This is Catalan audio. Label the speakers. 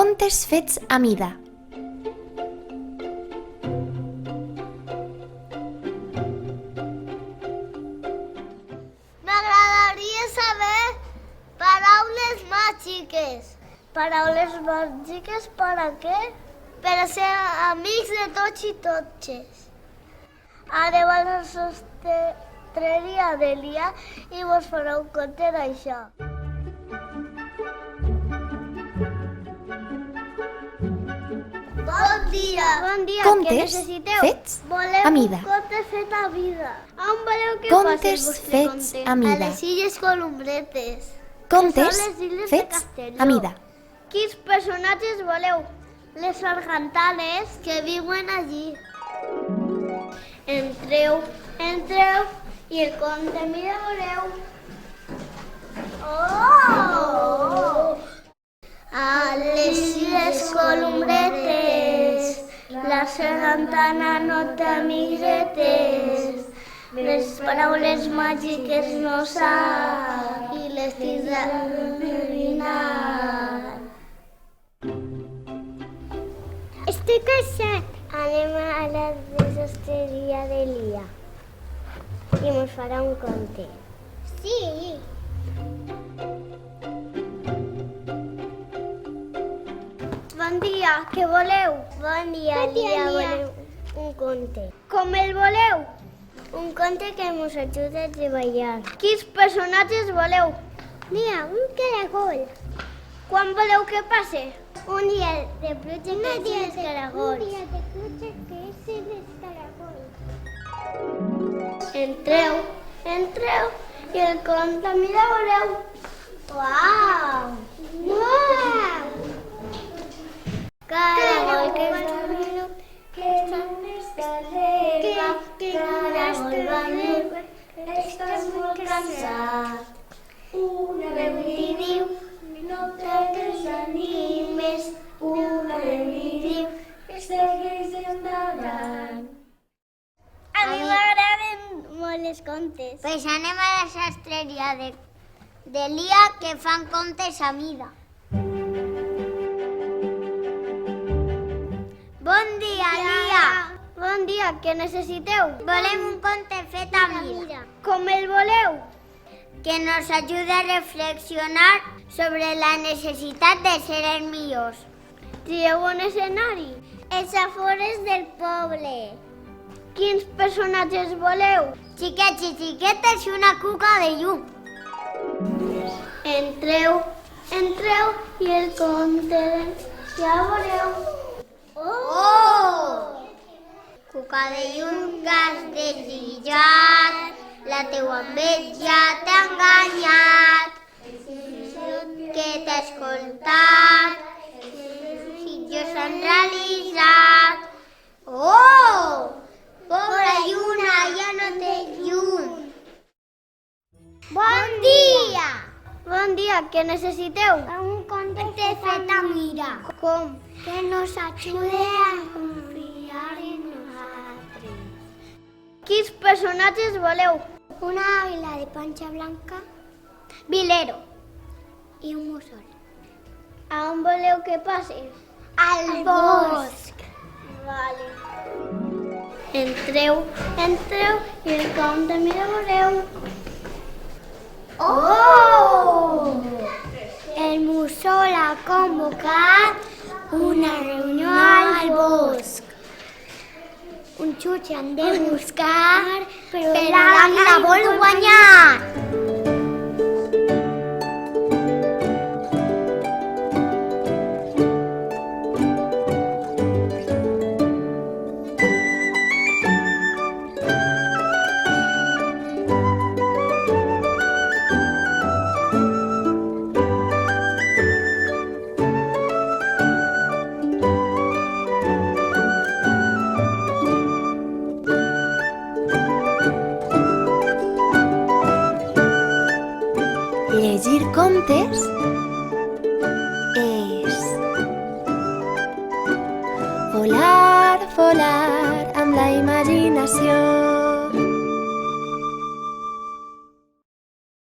Speaker 1: Contes fets a mida.
Speaker 2: M'agradaria saber paraules màgiques. Paraules màgiques per a què? Per a ser amics de tots i totxes. Aneu a la sastreria d'Elia i vos farà un conte d'això. Bon dia! Bon dia,
Speaker 1: Contes
Speaker 2: què necessiteu?
Speaker 1: fets
Speaker 2: Volem
Speaker 1: a mida.
Speaker 2: un conte fet a mida. On voleu que
Speaker 1: Contes
Speaker 2: passi el vostre
Speaker 1: fets
Speaker 2: conte?
Speaker 1: a mida.
Speaker 2: A les Illes Columbretes.
Speaker 1: Contes
Speaker 2: Que són les illes de
Speaker 1: fets
Speaker 2: Castelló.
Speaker 1: a mida.
Speaker 2: Quins personatges voleu? Les sargantanes que viuen allí. Entreu i el conte mira veureu. Oh! A les Illes Columbretes, la sargantana no té amiguetes. Les paraules màgiques no sap i les tindrà endevinat. Estic cansat. Anem a la desastreria d'Elia i mos farà un conte. Sí. Bon dia, què voleu? Bon dia, Elia, volem un conte. Com el voleu? Un conte que ens ajuda a treballar. Quins personatges voleu? Mira, un caragol. Quan voleu que passe? Un dia de pluja que és els caragols. Un dia de pluja que és els caragols. Entreu i el conte mira veureu. Uau! Uau! Caragol que està menut, que està escalera, caragol venut, estàs molt cansat. Una veu li diu, no te desanimes, una veu li diu, que segueix endavant. A mi m'agraden molt els contes. Pues anem a la sastreria d'Elia que fan contes a mida. Bon dia, Elia! Bon dia, què necessiteu? Volem un conte fet a mida. Com el voleu? Que nos ajude a reflexionar sobre la necessitat de ser els millors. Trieu un escenari. Els afores del poble. Quins personatges voleu? Xiquets i xiquetes i una cuca de llum. Entreu i el conte ja veureu. Oh! Cuca de llum que has desitjat, la teua enveja t'ha enganyat, que t'ha escoltat, els desitjos s'han realitzat. Oh! Pobra lluna, ja no té llum. Bon dia! Bon dia, què necessiteu? Un conte fet a mida. Com? Que nos ajude a confiar en nosaltres. Quins personatges voleu? Una àguila de panxa blanca, Vilero i un mussol. A on voleu que passi? Al bosc. Vale. Entreu i el conte mira veureu. Oh! El mussol ha convocat una reunió al bosc. Un jutge han de buscar, però l'àguila vol guanyar.
Speaker 1: Llegir contes és volar amb la imaginació.